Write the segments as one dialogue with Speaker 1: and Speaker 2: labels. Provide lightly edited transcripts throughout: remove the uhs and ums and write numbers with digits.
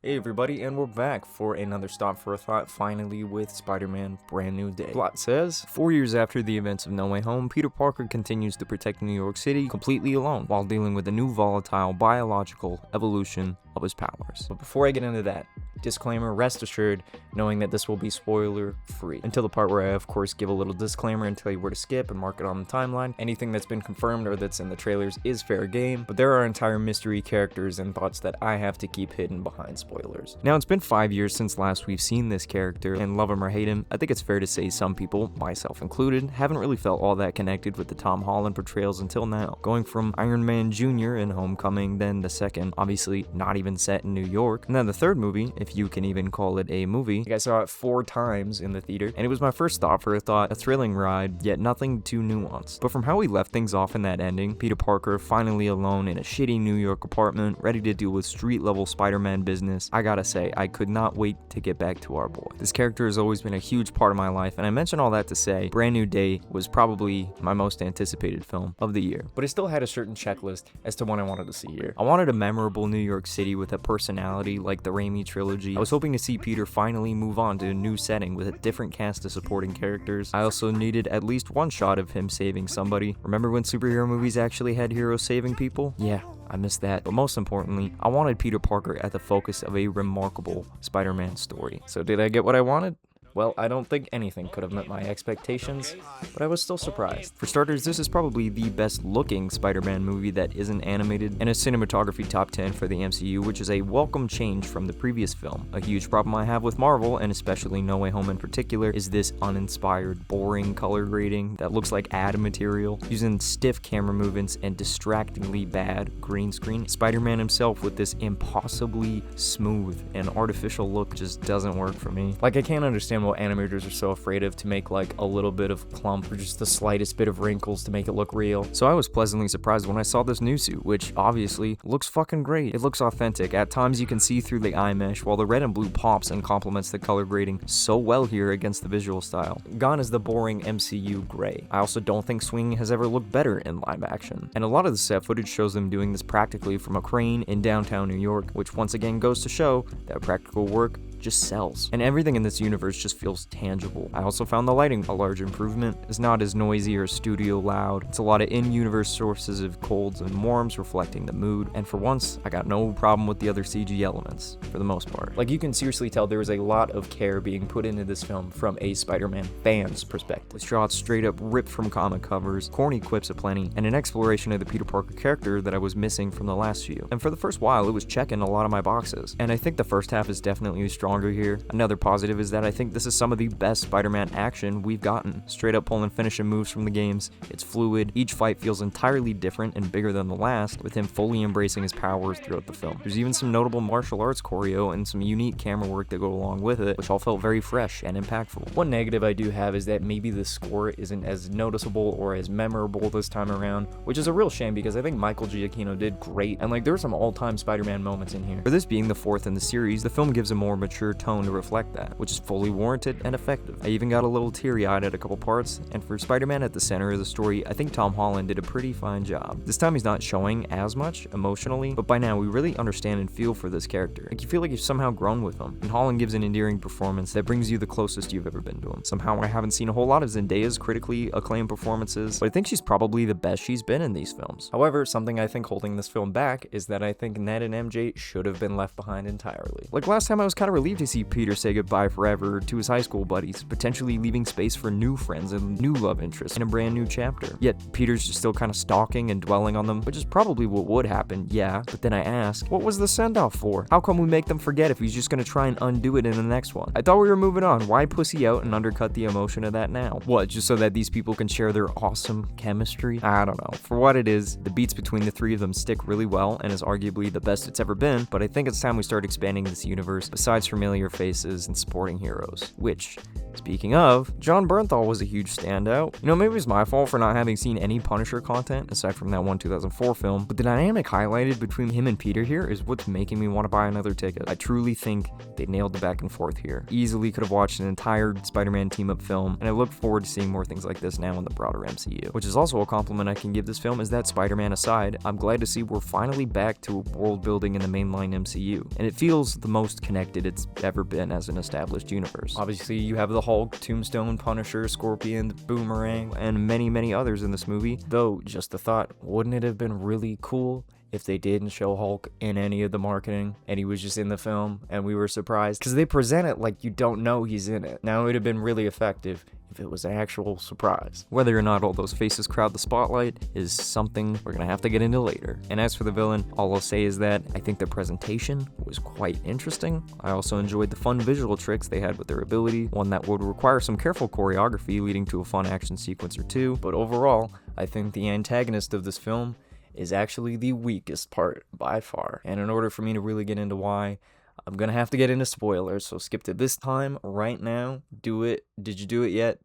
Speaker 1: Hey everybody, and we're back for another Stop for a Thought, finally with Spider-Man Brand New Day. Plot says, 4 years after the events of No Way Home, Peter Parker continues to protect New York City completely alone while dealing with a new volatile biological evolution of his powers. But before I get into that, disclaimer, rest assured, knowing that this will be spoiler free. Until the part where I of course give a little disclaimer and tell you where to skip and mark it on the timeline. Anything that's been confirmed or that's in the trailers is fair game, but there are entire mystery characters and thoughts that I have to keep hidden behind spoilers. Now, it's been 5 years since last we've seen this character, and love him or hate him, I think it's fair to say some people, myself included, haven't really felt all that connected with the Tom Holland portrayals until now. Going from Iron Man Jr. in Homecoming, then the second, obviously not even set in New York, and then the third movie, if you can even call it a movie. I saw it 4 times in the theater, and it was my first Stop for a Thought, a thrilling ride, yet nothing too nuanced. But from how we left things off in that ending, Peter Parker finally alone in a shitty New York apartment, ready to deal with street-level Spider-Man business, I gotta say, I could not wait to get back to our boy. This character has always been a huge part of my life, and I mention all that to say, Brand New Day was probably my most anticipated film of the year. But it still had a certain checklist as to what I wanted to see here. I wanted a memorable New York City with a personality like the Raimi trilogy. I was hoping to see Peter finally move on to a new setting with a different cast of supporting characters. I also needed at least one shot of him saving somebody. Remember when superhero movies actually had heroes saving people? Yeah, I missed that. But most importantly, I wanted Peter Parker at the focus of a remarkable Spider-Man story. So did I get what I wanted? Well, I don't think anything could have met my expectations, but I was still surprised. For starters, this is probably the best looking Spider-Man movie that isn't animated, and a cinematography top 10 for the MCU, which is a welcome change from the previous film. A huge problem I have with Marvel, and especially No Way Home in particular, is this uninspired, boring color grading that looks like ad material, using stiff camera movements and distractingly bad green screen. Spider-Man himself with this impossibly smooth and artificial look just doesn't work for me. Like, I can't understand what animators are so afraid of to make like a little bit of clump or just the slightest bit of wrinkles to make it look real. So I was pleasantly surprised when I saw this new suit, which obviously looks fucking great. It looks authentic. At times you can see through the eye mesh, while the red and blue pops and complements the color grading so well here against the visual style. Gone is the boring MCU gray. I also don't think swinging has ever looked better in live action. And a lot of the set footage shows them doing this practically from a crane in downtown New York, which once again goes to show that practical work just sells. And everything in this universe just feels tangible. I also found the lighting a large improvement. It's not as noisy or studio loud. It's a lot of in-universe sources of colds and warms reflecting the mood. And for once, I got no problem with the other CG elements, for the most part. Like, you can seriously tell there was a lot of care being put into this film from a Spider-Man fan's perspective. With shots straight up ripped from comic covers, corny quips aplenty, and an exploration of the Peter Parker character that I was missing from the last few. And for the first while, it was checking a lot of my boxes. And I think the first half is definitely stronger here. Another positive is that I think this is some of the best Spider-Man action we've gotten. Straight up pull and finishing moves from the games. It's fluid. Each fight feels entirely different and bigger than the last, with him fully embracing his powers throughout the film. There's even some notable martial arts choreo and some unique camera work that go along with it, which all felt very fresh and impactful. One negative I do have is that maybe the score isn't as noticeable or as memorable this time around, which is a real shame because I think Michael Giacchino did great, and like there's some all-time Spider-Man moments in here. For this being the 4th in the series, the film gives a more mature tone to reflect that, which is fully warranted and effective. I even got a little teary-eyed at a couple parts, and for Spider-Man at the center of the story, I think Tom Holland did a pretty fine job. This time he's not showing as much emotionally, but by now we really understand and feel for this character. Like, you feel like you've somehow grown with him, and Holland gives an endearing performance that brings you the closest you've ever been to him. Somehow I haven't seen a whole lot of Zendaya's critically acclaimed performances, but I think she's probably the best she's been in these films. However, something I think holding this film back is that I think Ned and MJ should have been left behind entirely. Like last time, I was kind of relieved to see Peter say goodbye forever to his high school buddies, potentially leaving space for new friends and new love interests in a brand new chapter. Yet Peter's just still kind of stalking and dwelling on them, which is probably what would happen, yeah, but then I ask, what was the send-off for? How come we make them forget if he's just gonna try and undo it in the next one? I thought we were moving on. Why pussy out and undercut the emotion of that now? What, just so that these people can share their awesome chemistry? I don't know. For what it is, the beats between the three of them stick really well and is arguably the best it's ever been, but I think it's time we start expanding this universe besides familiar faces and supporting heroes, which Speaking of, John Bernthal was a huge standout. You know, maybe it's my fault for not having seen any Punisher content aside from that one 2004 film, but the dynamic highlighted between him and Peter here is what's making me want to buy another ticket. I truly think they nailed the back and forth here. Easily could have watched an entire Spider-Man team-up film, and I look forward to seeing more things like this now in the broader MCU. Which is also a compliment I can give this film, is that Spider-Man aside, I'm glad to see we're finally back to world building in the mainline MCU, and it feels the most connected it's ever been as an established universe. Obviously, you have the Hulk, Tombstone, Punisher, Scorpion, Boomerang, and many others in this movie, though just a thought, wouldn't it have been really cool if they didn't show Hulk in any of the marketing and he was just in the film and we were surprised? Because they present it like you don't know he's in it. Now it would have been really effective if it was an actual surprise. Whether or not all those faces crowd the spotlight is something we're gonna have to get into later. And as for the villain, all I'll say is that I think the presentation was quite interesting. I also enjoyed the fun visual tricks they had with their ability, one that would require some careful choreography leading to a fun action sequence or two, but overall, I think the antagonist of this film is actually the weakest part by far. And in order for me to really get into why, I'm gonna have to get into spoilers, so skip to this time, right now, do it. Did you do it yet?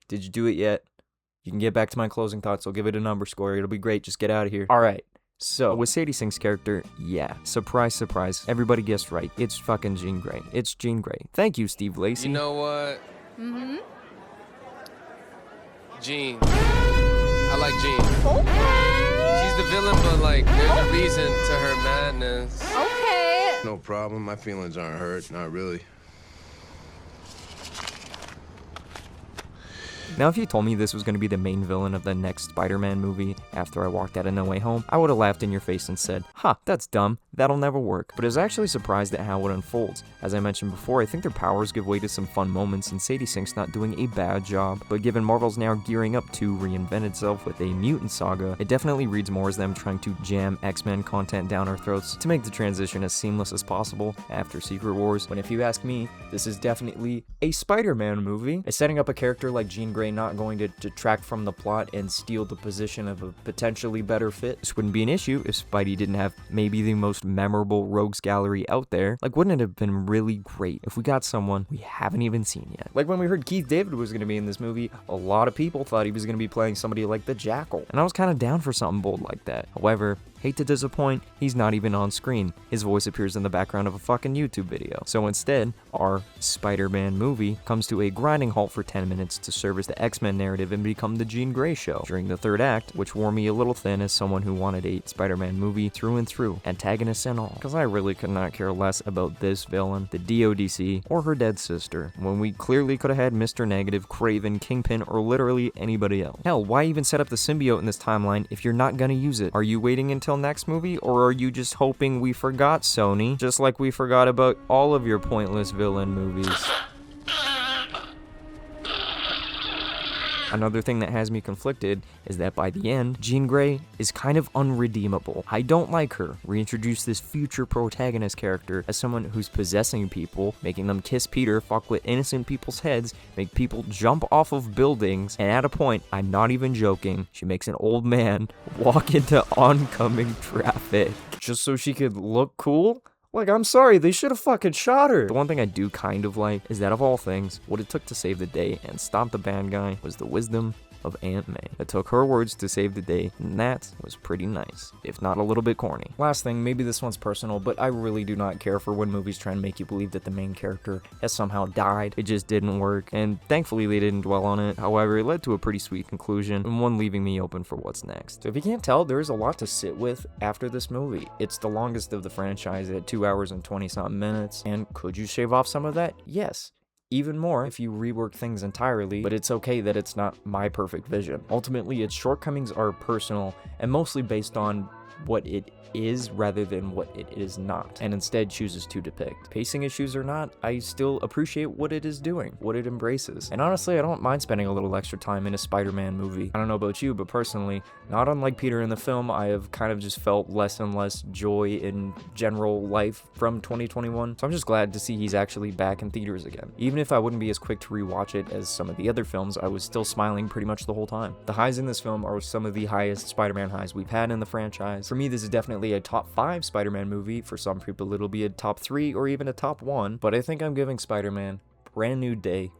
Speaker 1: Did you do it yet? You can get back to my closing thoughts, I'll give it a number score, it'll be great, just get out of here. Alright, so, with Sadie Sink's character, yeah, surprise, surprise, everybody guessed right, it's fucking Jean Grey. It's Jean Grey. Thank you, Steve Lacy.
Speaker 2: You know what? Jean. I like Jean.
Speaker 3: Okay.
Speaker 2: She's the villain, but like, there's a reason to her madness.
Speaker 3: Okay.
Speaker 4: No problem. My feelings aren't hurt. Not really.
Speaker 1: Now, if you told me this was going to be the main villain of the next Spider-Man movie after I walked out of No Way Home, I would have laughed in your face and said, "Ha, that's dumb. That'll never work." But I was actually surprised at how it unfolds. As I mentioned before, I think their powers give way to some fun moments, and Sadie Sink's not doing a bad job. But given Marvel's now gearing up to reinvent itself with a mutant saga, it definitely reads more as them trying to jam X-Men content down our throats to make the transition as seamless as possible after Secret Wars. When if you ask me, this is definitely a Spider-Man movie. It's setting up a character like Jean Grey not going to detract from the plot and steal the position of a potentially better fit. This wouldn't be an issue if Spidey didn't have maybe the most memorable rogues gallery out there. Like, wouldn't it have been really great if we got someone we haven't even seen yet? Like when we heard Keith David was going to be in this movie, a lot of people thought he was going to be playing somebody like the Jackal, and I was kind of down for something bold like that. However, hate to disappoint, he's not even on screen. His voice appears in the background of a fucking YouTube video. So instead, our Spider-Man movie comes to a grinding halt for 10 minutes to serve as the X-Men narrative and become the Jean Grey show during the third act, which wore me a little thin as someone who wanted a Spider-Man movie through and through, antagonists and all, because I really could not care less about this villain, the DODC, or her dead sister, when we clearly could have had Mr. Negative, Kraven, Kingpin, or literally anybody else. Hell, why even set up the symbiote in this timeline if you're not gonna use it? Are you waiting until next movie, or are you just hoping we forgot, Sony? Just like we forgot about all of your pointless villain movies. Another thing that has me conflicted is that by the end, Jean Grey is kind of unredeemable. I don't like her. Reintroduce this future protagonist character as someone who's possessing people, making them kiss Peter, fuck with innocent people's heads, make people jump off of buildings, and at a point, I'm not even joking, she makes an old man walk into oncoming traffic just so she could look cool? Like, I'm sorry, they should have fucking shot her. The one thing I do kind of like is that of all things, what it took to save the day and stop the bad guy was the wisdom of Aunt May. It took her words to save the day, and that was pretty nice, if not a little bit corny. Last thing, maybe this one's personal, but I really do not care for when movies try and make you believe that the main character has somehow died. It just didn't work, and thankfully they didn't dwell on it. However, it led to a pretty sweet conclusion, and one leaving me open for what's next. So if you can't tell, there is a lot to sit with after this movie. It's the longest of the franchise at 2 hours and 20-something minutes, and could you shave off some of that? Yes. Even more if you rework things entirely, but it's okay that it's not my perfect vision. Ultimately, its shortcomings are personal and mostly based on what it is rather than what it is not, and instead chooses to depict. Pacing issues or not, I still appreciate what it is doing, what it embraces. And honestly, I don't mind spending a little extra time in a Spider-Man movie. I don't know about you, but personally, not unlike Peter in the film, I have kind of just felt less and less joy in general life from 2021. So I'm just glad to see he's actually back in theaters again. Even if I wouldn't be as quick to rewatch it as some of the other films, I was still smiling pretty much the whole time. The highs in this film are some of the highest Spider-Man highs we've had in the franchise. For me, this is definitely a top 5 Spider-Man movie. For some people, it'll be a top 3 or even a top 1, but I think I'm giving Spider-Man Brand New Day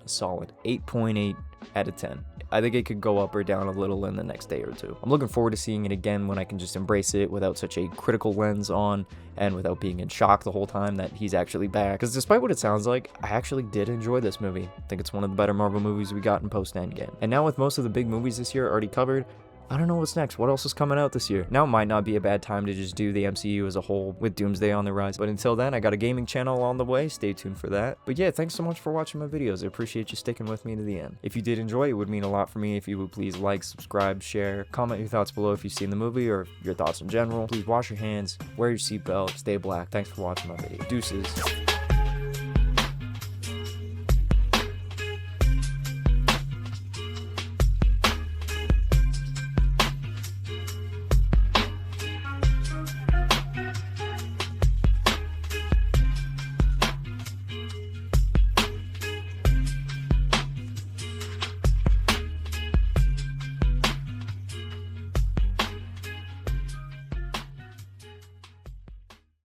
Speaker 1: a solid 8.8 out of 10. I think it could go up or down a little in the next day or two. I'm looking forward to seeing it again when I can just embrace it without such a critical lens on and without being in shock the whole time that he's actually back. Because despite what it sounds like, I actually did enjoy this movie. I think it's one of the better Marvel movies we got in post-Endgame. And now with most of the big movies this year already covered, I don't know what's next. What else is coming out this year? Now it might not be a bad time to just do the MCU as a whole with Doomsday on the rise. But until then, I got a gaming channel on the way. Stay tuned for that. But yeah, thanks so much for watching my videos. I appreciate you sticking with me to the end. If you did enjoy, it would mean a lot for me if you would please like, subscribe, share, comment your thoughts below if you've seen the movie or your thoughts in general. Please wash your hands, wear your seatbelt, stay black. Thanks for watching my video. Deuces.